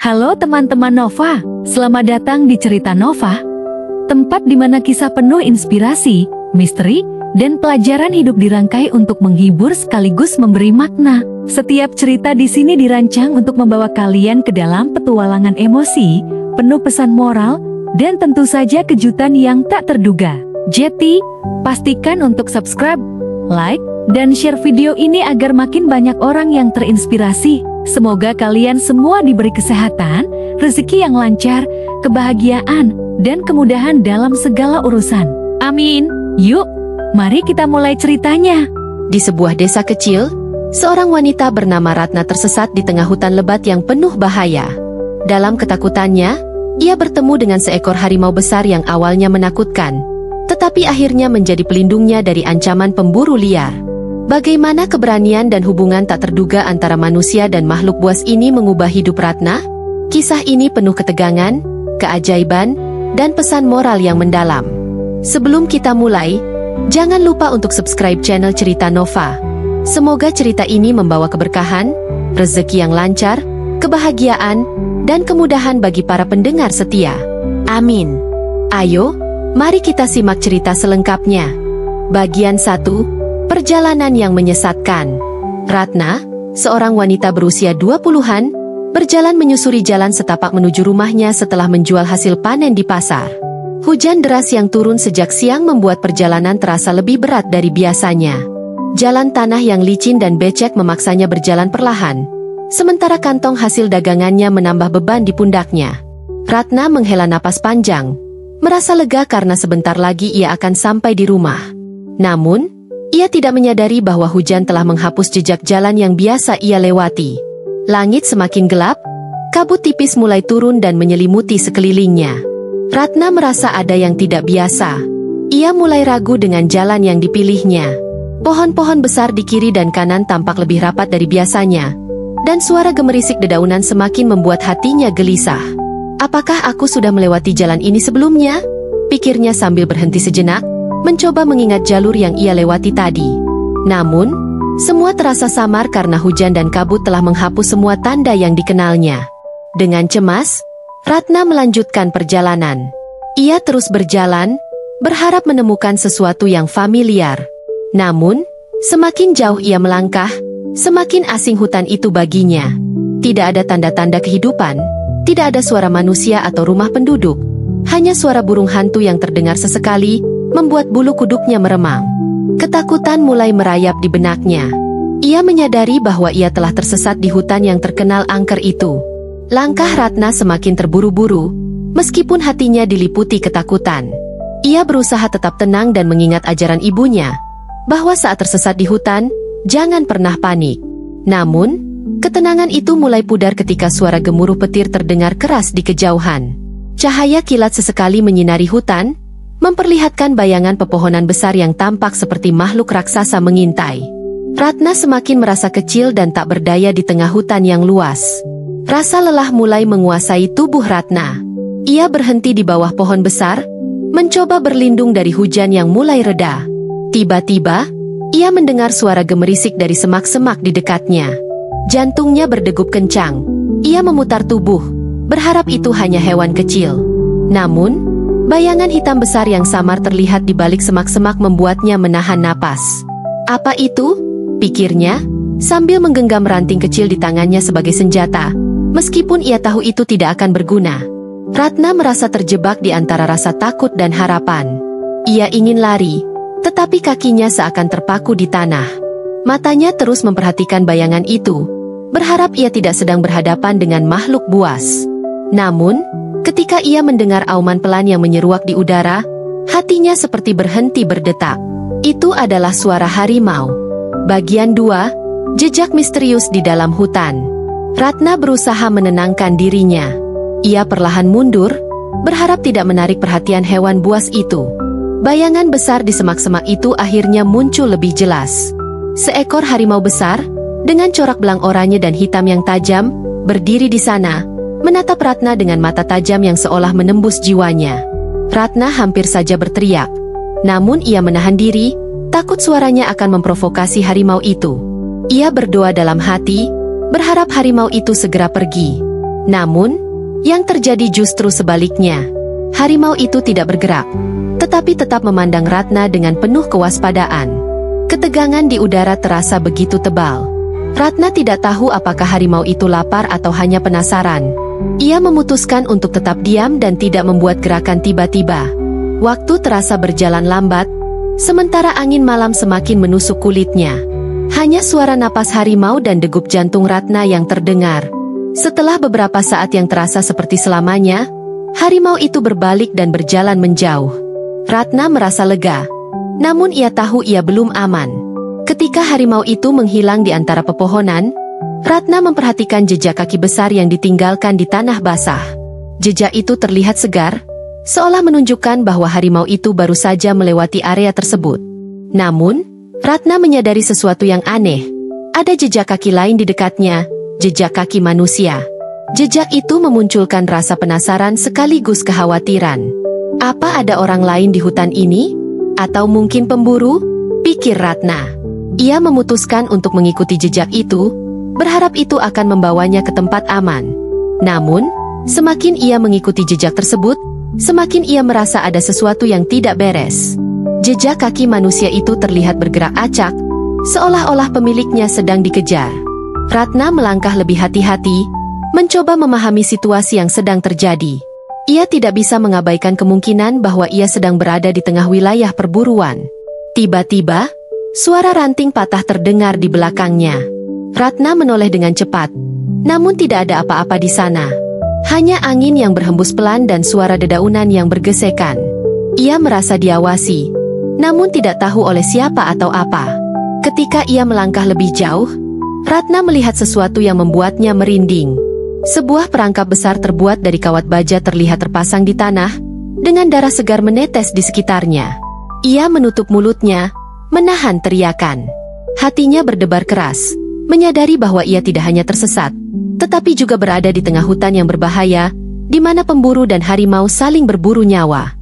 Halo teman-teman Nova, selamat datang di Cerita Nova, tempat di mana kisah penuh inspirasi, misteri, dan pelajaran hidup dirangkai untuk menghibur sekaligus memberi makna. Setiap cerita di sini dirancang untuk membawa kalian ke dalam petualangan emosi, penuh pesan moral, dan tentu saja kejutan yang tak terduga. Jadi, pastikan untuk subscribe, like, dan share video ini agar makin banyak orang yang terinspirasi. Semoga kalian semua diberi kesehatan, rezeki yang lancar, kebahagiaan, dan kemudahan dalam segala urusan. Amin. Yuk, mari kita mulai ceritanya. Di sebuah desa kecil, seorang wanita bernama Ratna tersesat di tengah hutan lebat yang penuh bahaya. Dalam ketakutannya, ia bertemu dengan seekor harimau besar yang awalnya menakutkan, tetapi akhirnya menjadi pelindungnya dari ancaman pemburu liar. Bagaimana keberanian dan hubungan tak terduga antara manusia dan makhluk buas ini mengubah hidup Ratna? Kisah ini penuh ketegangan, keajaiban, dan pesan moral yang mendalam. Sebelum kita mulai, jangan lupa untuk subscribe channel Cerita Nova. Semoga cerita ini membawa keberkahan, rezeki yang lancar, kebahagiaan, dan kemudahan bagi para pendengar setia. Amin. Ayo, mari kita simak cerita selengkapnya. Bagian 1. Perjalanan yang menyesatkan. Ratna, seorang wanita berusia 20-an, berjalan menyusuri jalan setapak menuju rumahnya setelah menjual hasil panen di pasar. Hujan deras yang turun sejak siang membuat perjalanan terasa lebih berat dari biasanya. Jalan tanah yang licin dan becek memaksanya berjalan perlahan, sementara kantong hasil dagangannya menambah beban di pundaknya. Ratna menghela napas panjang, merasa lega karena sebentar lagi ia akan sampai di rumah. Namun, ia tidak menyadari bahwa hujan telah menghapus jejak jalan yang biasa ia lewati. Langit semakin gelap, kabut tipis mulai turun dan menyelimuti sekelilingnya. Ratna merasa ada yang tidak biasa. Ia mulai ragu dengan jalan yang dipilihnya. Pohon-pohon besar di kiri dan kanan tampak lebih rapat dari biasanya, dan suara gemerisik dedaunan semakin membuat hatinya gelisah. Apakah aku sudah melewati jalan ini sebelumnya? Pikirnya sambil berhenti sejenak, mencoba mengingat jalur yang ia lewati tadi. Namun, semua terasa samar karena hujan dan kabut telah menghapus semua tanda yang dikenalnya. Dengan cemas, Ratna melanjutkan perjalanan. Ia terus berjalan, berharap menemukan sesuatu yang familiar. Namun, semakin jauh ia melangkah, semakin asing hutan itu baginya. Tidak ada tanda-tanda kehidupan, tidak ada suara manusia atau rumah penduduk. Hanya suara burung hantu yang terdengar sesekali, membuat bulu kuduknya meremang. Ketakutan mulai merayap di benaknya. Ia menyadari bahwa ia telah tersesat di hutan yang terkenal angker itu. Langkah Ratna semakin terburu-buru, meskipun hatinya diliputi ketakutan. Ia berusaha tetap tenang dan mengingat ajaran ibunya, bahwa saat tersesat di hutan, jangan pernah panik. Namun, ketenangan itu mulai pudar ketika suara gemuruh petir terdengar keras di kejauhan. Cahaya kilat sesekali menyinari hutan, memperlihatkan bayangan pepohonan besar yang tampak seperti makhluk raksasa mengintai. Ratna semakin merasa kecil dan tak berdaya di tengah hutan yang luas. Rasa lelah mulai menguasai tubuh Ratna. Ia berhenti di bawah pohon besar, mencoba berlindung dari hujan yang mulai reda. Tiba-tiba, ia mendengar suara gemerisik dari semak-semak di dekatnya. Jantungnya berdegup kencang. Ia memutar tubuh, berharap itu hanya hewan kecil. Namun, bayangan hitam besar yang samar terlihat di balik semak-semak membuatnya menahan napas. Apa itu? Pikirnya, sambil menggenggam ranting kecil di tangannya sebagai senjata, meskipun ia tahu itu tidak akan berguna. Ratna merasa terjebak di antara rasa takut dan harapan. Ia ingin lari, tetapi kakinya seakan terpaku di tanah. Matanya terus memperhatikan bayangan itu, berharap ia tidak sedang berhadapan dengan makhluk buas. Namun, ketika ia mendengar auman pelan yang menyeruak di udara, hatinya seperti berhenti berdetak. Itu adalah suara harimau. Bagian 2, Jejak misterius di dalam hutan. Ratna berusaha menenangkan dirinya. Ia perlahan mundur, berharap tidak menarik perhatian hewan buas itu. Bayangan besar di semak-semak itu akhirnya muncul lebih jelas. Seekor harimau besar, dengan corak belang oranye dan hitam yang tajam, berdiri di sana, menatap Ratna dengan mata tajam yang seolah menembus jiwanya. Ratna hampir saja berteriak. Namun ia menahan diri, takut suaranya akan memprovokasi harimau itu. Ia berdoa dalam hati, berharap harimau itu segera pergi. Namun, yang terjadi justru sebaliknya. Harimau itu tidak bergerak, tetapi tetap memandang Ratna dengan penuh kewaspadaan. Ketegangan di udara terasa begitu tebal. Ratna tidak tahu apakah harimau itu lapar atau hanya penasaran. Ia memutuskan untuk tetap diam dan tidak membuat gerakan tiba-tiba. Waktu terasa berjalan lambat, sementara angin malam semakin menusuk kulitnya. Hanya suara napas harimau dan degup jantung Ratna yang terdengar. Setelah beberapa saat yang terasa seperti selamanya, harimau itu berbalik dan berjalan menjauh. Ratna merasa lega, namun ia tahu ia belum aman. Ketika harimau itu menghilang di antara pepohonan, Ratna memperhatikan jejak kaki besar yang ditinggalkan di tanah basah. Jejak itu terlihat segar, seolah menunjukkan bahwa harimau itu baru saja melewati area tersebut. Namun, Ratna menyadari sesuatu yang aneh. Ada jejak kaki lain di dekatnya, jejak kaki manusia. Jejak itu memunculkan rasa penasaran sekaligus kekhawatiran. Apa ada orang lain di hutan ini? Atau mungkin pemburu? Pikir Ratna. Ia memutuskan untuk mengikuti jejak itu, berharap itu akan membawanya ke tempat aman. Namun, semakin ia mengikuti jejak tersebut, semakin ia merasa ada sesuatu yang tidak beres. Jejak kaki manusia itu terlihat bergerak acak, seolah-olah pemiliknya sedang dikejar. Ratna melangkah lebih hati-hati, mencoba memahami situasi yang sedang terjadi. Ia tidak bisa mengabaikan kemungkinan bahwa ia sedang berada di tengah wilayah perburuan. Tiba-tiba, suara ranting patah terdengar di belakangnya. Ratna menoleh dengan cepat, namun tidak ada apa-apa di sana. Hanya angin yang berhembus pelan dan suara dedaunan yang bergesekan. Ia merasa diawasi, namun tidak tahu oleh siapa atau apa. Ketika ia melangkah lebih jauh, Ratna melihat sesuatu yang membuatnya merinding. Sebuah perangkap besar terbuat dari kawat baja terlihat terpasang di tanah, dengan darah segar menetes di sekitarnya. Ia menutup mulutnya, menahan teriakan. Hatinya berdebar keras, menyadari bahwa ia tidak hanya tersesat, tetapi juga berada di tengah hutan yang berbahaya, di mana pemburu dan harimau saling berburu nyawa.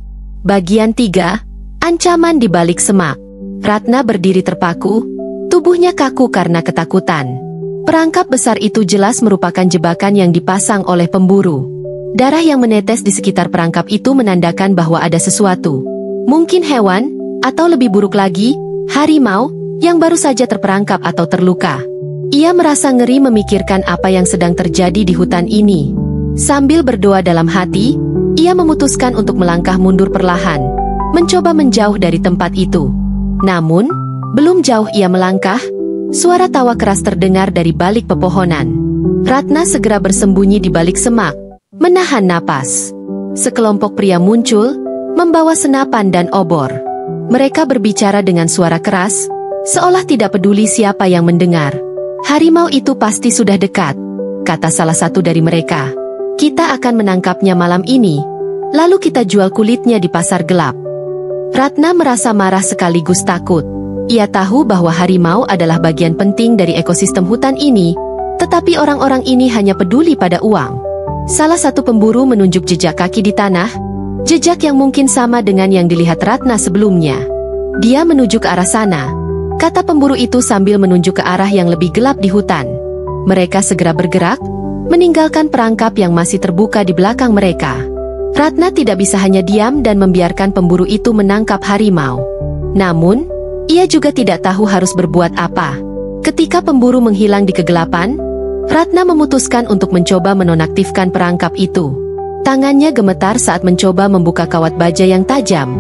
Bagian 3, Ancaman di balik semak. Ratna berdiri terpaku, tubuhnya kaku karena ketakutan. Perangkap besar itu jelas merupakan jebakan yang dipasang oleh pemburu. Darah yang menetes di sekitar perangkap itu menandakan bahwa ada sesuatu. Mungkin hewan, atau lebih buruk lagi, harimau, yang baru saja terperangkap atau terluka. Ia merasa ngeri memikirkan apa yang sedang terjadi di hutan ini. Sambil berdoa dalam hati, ia memutuskan untuk melangkah mundur perlahan, mencoba menjauh dari tempat itu. Namun, belum jauh ia melangkah, suara tawa keras terdengar dari balik pepohonan. Ratna segera bersembunyi di balik semak, menahan napas. Sekelompok pria muncul, membawa senapan dan obor. Mereka berbicara dengan suara keras, seolah tidak peduli siapa yang mendengar. Harimau itu pasti sudah dekat, kata salah satu dari mereka. Kita akan menangkapnya malam ini, lalu kita jual kulitnya di pasar gelap. Ratna merasa marah sekaligus takut. Ia tahu bahwa harimau adalah bagian penting dari ekosistem hutan ini, tetapi orang-orang ini hanya peduli pada uang. Salah satu pemburu menunjuk jejak kaki di tanah, jejak yang mungkin sama dengan yang dilihat Ratna sebelumnya. Dia menuju ke arah sana, kata pemburu itu sambil menunjuk ke arah yang lebih gelap di hutan. Mereka segera bergerak, meninggalkan perangkap yang masih terbuka di belakang mereka. Ratna tidak bisa hanya diam dan membiarkan pemburu itu menangkap harimau. Namun, ia juga tidak tahu harus berbuat apa. Ketika pemburu menghilang di kegelapan, Ratna memutuskan untuk mencoba menonaktifkan perangkap itu. Tangannya gemetar saat mencoba membuka kawat baja yang tajam.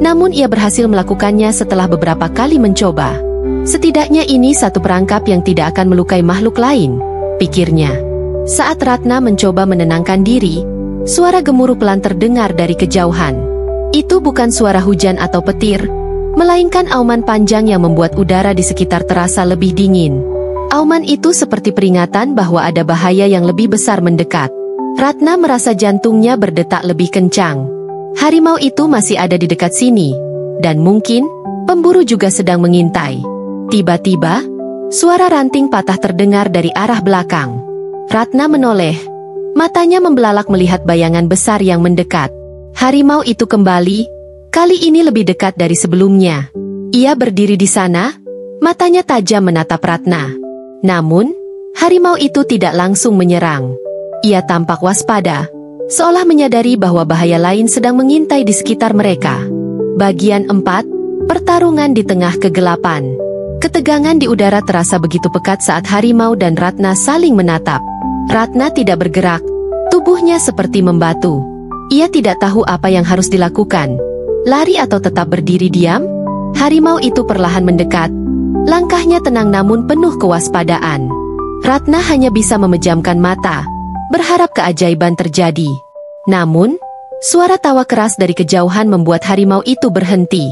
Namun ia berhasil melakukannya setelah beberapa kali mencoba. Setidaknya ini satu perangkap yang tidak akan melukai makhluk lain, pikirnya. Saat Ratna mencoba menenangkan diri, suara gemuruh pelan terdengar dari kejauhan. Itu bukan suara hujan atau petir, melainkan auman panjang yang membuat udara di sekitar terasa lebih dingin. Auman itu seperti peringatan bahwa ada bahaya yang lebih besar mendekat. Ratna merasa jantungnya berdetak lebih kencang. Harimau itu masih ada di dekat sini, dan mungkin pemburu juga sedang mengintai. Tiba-tiba, suara ranting patah terdengar dari arah belakang. Ratna menoleh, matanya membelalak melihat bayangan besar yang mendekat. Harimau itu kembali, kali ini lebih dekat dari sebelumnya. Ia berdiri di sana, matanya tajam menatap Ratna. Namun, harimau itu tidak langsung menyerang. Ia tampak waspada, seolah menyadari bahwa bahaya lain sedang mengintai di sekitar mereka. Bagian 4, pertarungan di tengah kegelapan. Ketegangan di udara terasa begitu pekat saat harimau dan Ratna saling menatap. Ratna tidak bergerak, tubuhnya seperti membatu. Ia tidak tahu apa yang harus dilakukan. Lari atau tetap berdiri diam? Harimau itu perlahan mendekat. Langkahnya tenang namun penuh kewaspadaan. Ratna hanya bisa memejamkan mata, berharap keajaiban terjadi. Namun, suara tawa keras dari kejauhan membuat harimau itu berhenti.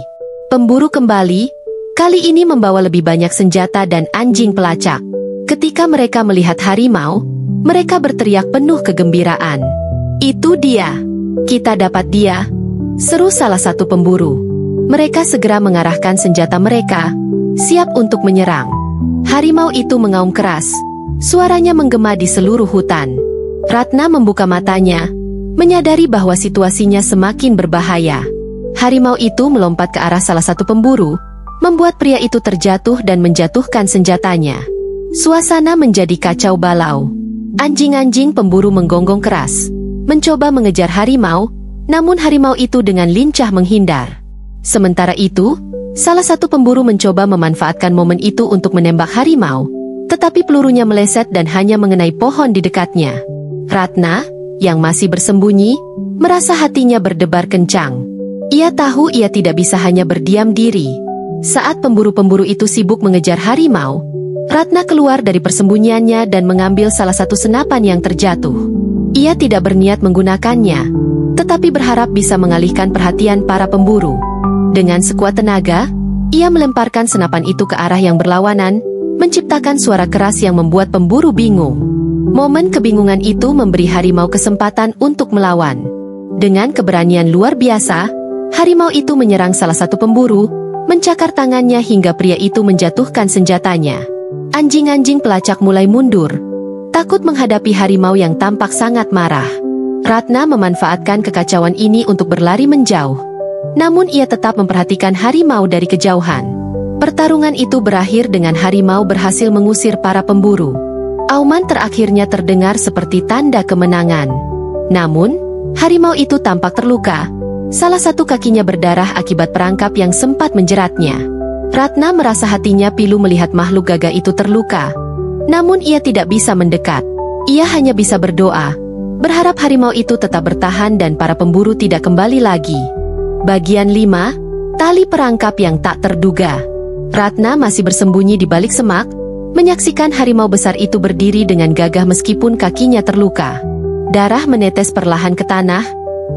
Pemburu kembali, kali ini membawa lebih banyak senjata dan anjing pelacak. Ketika mereka melihat harimau, mereka berteriak penuh kegembiraan. "Itu dia! Kita dapat dia!" seru salah satu pemburu. Mereka segera mengarahkan senjata mereka, siap untuk menyerang. Harimau itu mengaum keras. Suaranya menggema di seluruh hutan. Ratna membuka matanya, menyadari bahwa situasinya semakin berbahaya. Harimau itu melompat ke arah salah satu pemburu, membuat pria itu terjatuh dan menjatuhkan senjatanya. Suasana menjadi kacau balau. Anjing-anjing pemburu menggonggong keras, mencoba mengejar harimau, namun harimau itu dengan lincah menghindar. Sementara itu, salah satu pemburu mencoba memanfaatkan momen itu untuk menembak harimau, tetapi pelurunya meleset dan hanya mengenai pohon di dekatnya. Ratna, yang masih bersembunyi, merasa hatinya berdebar kencang. Ia tahu ia tidak bisa hanya berdiam diri. Saat pemburu-pemburu itu sibuk mengejar harimau, Ratna keluar dari persembunyiannya dan mengambil salah satu senapan yang terjatuh. Ia tidak berniat menggunakannya, tetapi berharap bisa mengalihkan perhatian para pemburu. Dengan sekuat tenaga, ia melemparkan senapan itu ke arah yang berlawanan, menciptakan suara keras yang membuat pemburu bingung. Momen kebingungan itu memberi harimau kesempatan untuk melawan. Dengan keberanian luar biasa, harimau itu menyerang salah satu pemburu, mencakar tangannya hingga pria itu menjatuhkan senjatanya. Anjing-anjing pelacak mulai mundur, takut menghadapi harimau yang tampak sangat marah. Ratna memanfaatkan kekacauan ini untuk berlari menjauh. Namun ia tetap memperhatikan harimau dari kejauhan. Pertarungan itu berakhir dengan harimau berhasil mengusir para pemburu. Auman terakhirnya terdengar seperti tanda kemenangan. Namun, harimau itu tampak terluka. Salah satu kakinya berdarah akibat perangkap yang sempat menjeratnya. Ratna merasa hatinya pilu melihat makhluk gagah itu terluka. Namun ia tidak bisa mendekat. Ia hanya bisa berdoa, berharap harimau itu tetap bertahan dan para pemburu tidak kembali lagi. Bagian 5, tali perangkap yang tak terduga. Ratna masih bersembunyi di balik semak, menyaksikan harimau besar itu berdiri dengan gagah meskipun kakinya terluka. Darah menetes perlahan ke tanah,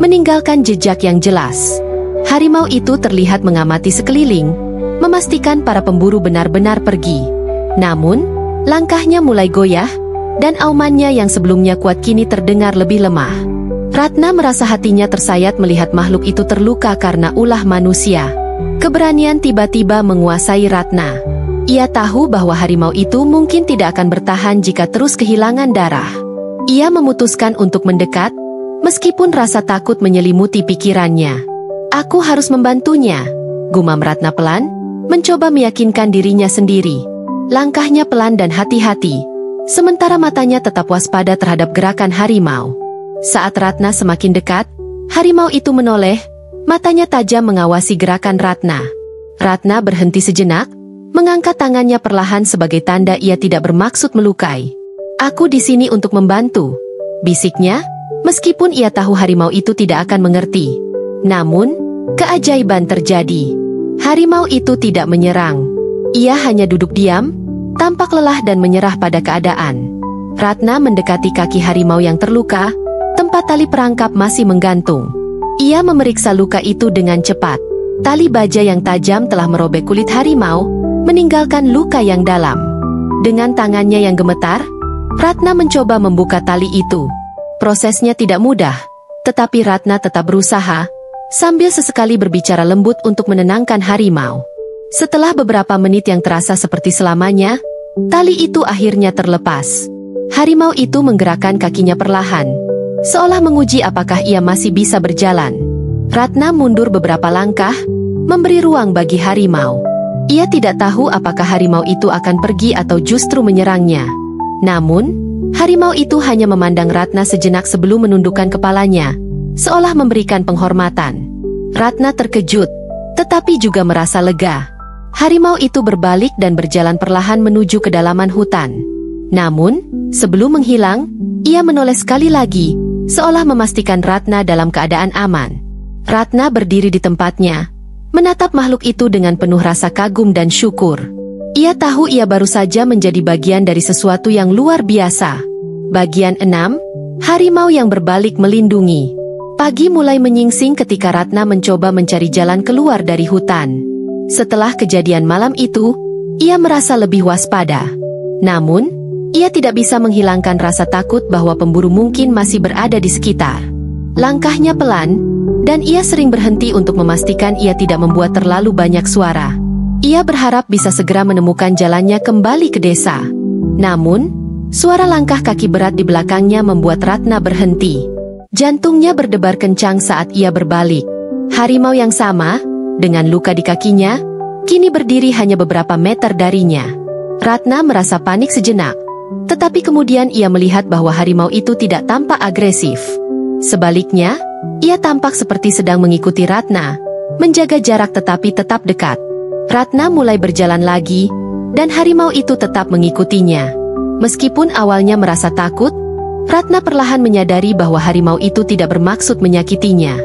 meninggalkan jejak yang jelas. Harimau itu terlihat mengamati sekeliling, memastikan para pemburu benar-benar pergi. Namun, langkahnya mulai goyah, dan aumannya yang sebelumnya kuat kini terdengar lebih lemah. Ratna merasa hatinya tersayat melihat makhluk itu terluka karena ulah manusia. Keberanian tiba-tiba menguasai Ratna. Ia tahu bahwa harimau itu mungkin tidak akan bertahan jika terus kehilangan darah. Ia memutuskan untuk mendekat, meskipun rasa takut menyelimuti pikirannya. "Aku harus membantunya," gumam Ratna pelan, mencoba meyakinkan dirinya sendiri. Langkahnya pelan dan hati-hati, sementara matanya tetap waspada terhadap gerakan harimau. Saat Ratna semakin dekat, harimau itu menoleh, matanya tajam mengawasi gerakan Ratna. Ratna berhenti sejenak, mengangkat tangannya perlahan sebagai tanda ia tidak bermaksud melukai. "Aku di sini untuk membantu," bisiknya, meskipun ia tahu harimau itu tidak akan mengerti. Namun, keajaiban terjadi. Harimau itu tidak menyerang. Ia hanya duduk diam, tampak lelah dan menyerah pada keadaan. Ratna mendekati kaki harimau yang terluka, tempat tali perangkap masih menggantung. Ia memeriksa luka itu dengan cepat. Tali baja yang tajam telah merobek kulit harimau, meninggalkan luka yang dalam. Dengan tangannya yang gemetar, Ratna mencoba membuka tali itu. Prosesnya tidak mudah, tetapi Ratna tetap berusaha, sambil sesekali berbicara lembut untuk menenangkan harimau. Setelah beberapa menit yang terasa seperti selamanya, tali itu akhirnya terlepas. Harimau itu menggerakkan kakinya perlahan, seolah menguji apakah ia masih bisa berjalan. Ratna mundur beberapa langkah, memberi ruang bagi harimau. Ia tidak tahu apakah harimau itu akan pergi atau justru menyerangnya. Namun, Harimau itu hanya memandang Ratna sejenak sebelum menundukkan kepalanya, seolah memberikan penghormatan. Ratna terkejut, tetapi juga merasa lega. Harimau itu berbalik dan berjalan perlahan menuju kedalaman hutan. Namun, sebelum menghilang, ia menoleh sekali lagi, seolah memastikan Ratna dalam keadaan aman. Ratna berdiri di tempatnya, menatap makhluk itu dengan penuh rasa kagum dan syukur. Ia tahu ia baru saja menjadi bagian dari sesuatu yang luar biasa. Bagian 6, Harimau yang berbalik melindungi. Pagi mulai menyingsing ketika Ratna mencoba mencari jalan keluar dari hutan. Setelah kejadian malam itu, ia merasa lebih waspada. Namun, ia tidak bisa menghilangkan rasa takut bahwa pemburu mungkin masih berada di sekitar. Langkahnya pelan, dan ia sering berhenti untuk memastikan ia tidak membuat terlalu banyak suara. Ia berharap bisa segera menemukan jalannya kembali ke desa. Namun, suara langkah kaki berat di belakangnya membuat Ratna berhenti. Jantungnya berdebar kencang saat ia berbalik. Harimau yang sama, dengan luka di kakinya, kini berdiri hanya beberapa meter darinya. Ratna merasa panik sejenak, tetapi kemudian ia melihat bahwa harimau itu tidak tampak agresif. Sebaliknya, ia tampak seperti sedang mengikuti Ratna, menjaga jarak tetapi tetap dekat. Ratna mulai berjalan lagi, dan harimau itu tetap mengikutinya. Meskipun awalnya merasa takut, Ratna perlahan menyadari bahwa harimau itu tidak bermaksud menyakitinya.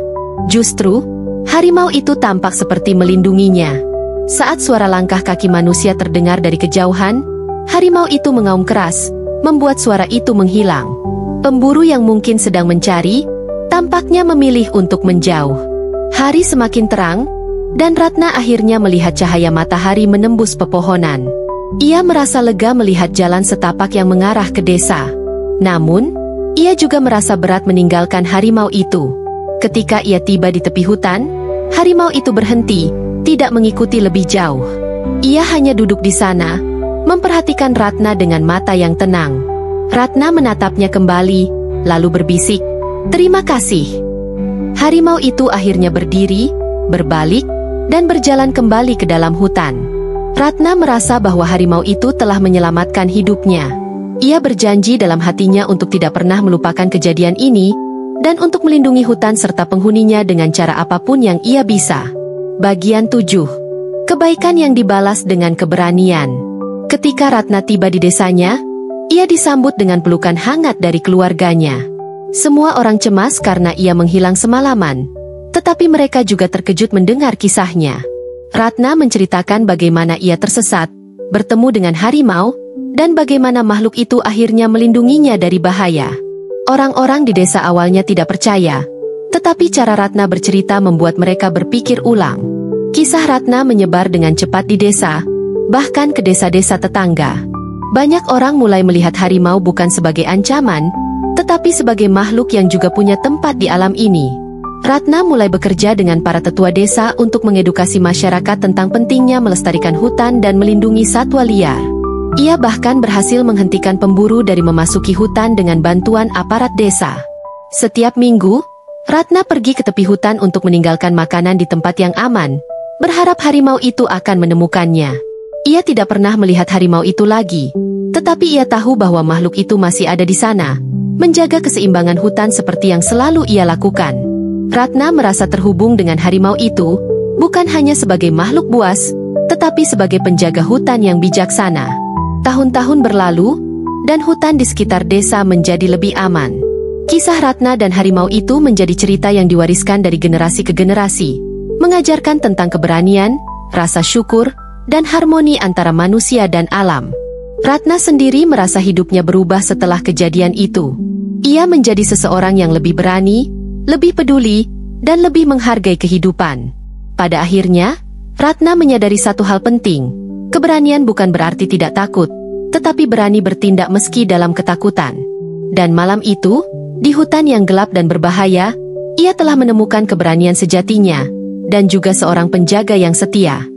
Justru, harimau itu tampak seperti melindunginya. Saat suara langkah kaki manusia terdengar dari kejauhan, harimau itu mengaum keras, membuat suara itu menghilang. Pemburu yang mungkin sedang mencari, tampaknya memilih untuk menjauh. Hari semakin terang, dan Ratna akhirnya melihat cahaya matahari menembus pepohonan. Ia merasa lega melihat jalan setapak yang mengarah ke desa. Namun, ia juga merasa berat meninggalkan harimau itu. Ketika ia tiba di tepi hutan, harimau itu berhenti, tidak mengikuti lebih jauh. Ia hanya duduk di sana, memperhatikan Ratna dengan mata yang tenang. Ratna menatapnya kembali, lalu berbisik, "Terima kasih." Harimau itu akhirnya berdiri, berbalik, dan berjalan kembali ke dalam hutan. Ratna merasa bahwa harimau itu telah menyelamatkan hidupnya. Ia berjanji dalam hatinya untuk tidak pernah melupakan kejadian ini, dan untuk melindungi hutan serta penghuninya dengan cara apapun yang ia bisa. Bagian 7. Kebaikan yang dibalas dengan keberanian. Ketika Ratna tiba di desanya, ia disambut dengan pelukan hangat dari keluarganya. Semua orang cemas karena ia menghilang semalaman, tetapi mereka juga terkejut mendengar kisahnya. Ratna menceritakan bagaimana ia tersesat, bertemu dengan harimau, dan bagaimana makhluk itu akhirnya melindunginya dari bahaya. Orang-orang di desa awalnya tidak percaya, tetapi cara Ratna bercerita membuat mereka berpikir ulang. Kisah Ratna menyebar dengan cepat di desa, bahkan ke desa-desa tetangga. Banyak orang mulai melihat harimau bukan sebagai ancaman, tetapi sebagai makhluk yang juga punya tempat di alam ini. Ratna mulai bekerja dengan para tetua desa untuk mengedukasi masyarakat tentang pentingnya melestarikan hutan dan melindungi satwa liar. Ia bahkan berhasil menghentikan pemburu dari memasuki hutan dengan bantuan aparat desa. Setiap minggu, Ratna pergi ke tepi hutan untuk meninggalkan makanan di tempat yang aman, berharap harimau itu akan menemukannya. Ia tidak pernah melihat harimau itu lagi, tetapi ia tahu bahwa makhluk itu masih ada di sana, menjaga keseimbangan hutan seperti yang selalu ia lakukan. Ratna merasa terhubung dengan harimau itu, bukan hanya sebagai makhluk buas, tetapi sebagai penjaga hutan yang bijaksana. Tahun-tahun berlalu, dan hutan di sekitar desa menjadi lebih aman. Kisah Ratna dan harimau itu menjadi cerita yang diwariskan dari generasi ke generasi, mengajarkan tentang keberanian, rasa syukur, dan harmoni antara manusia dan alam. Ratna sendiri merasa hidupnya berubah setelah kejadian itu. Ia menjadi seseorang yang lebih berani, lebih peduli, dan lebih menghargai kehidupan. Pada akhirnya, Ratna menyadari satu hal penting. Keberanian bukan berarti tidak takut, tetapi berani bertindak meski dalam ketakutan. Dan malam itu, di hutan yang gelap dan berbahaya, ia telah menemukan keberanian sejatinya, dan juga seorang penjaga yang setia.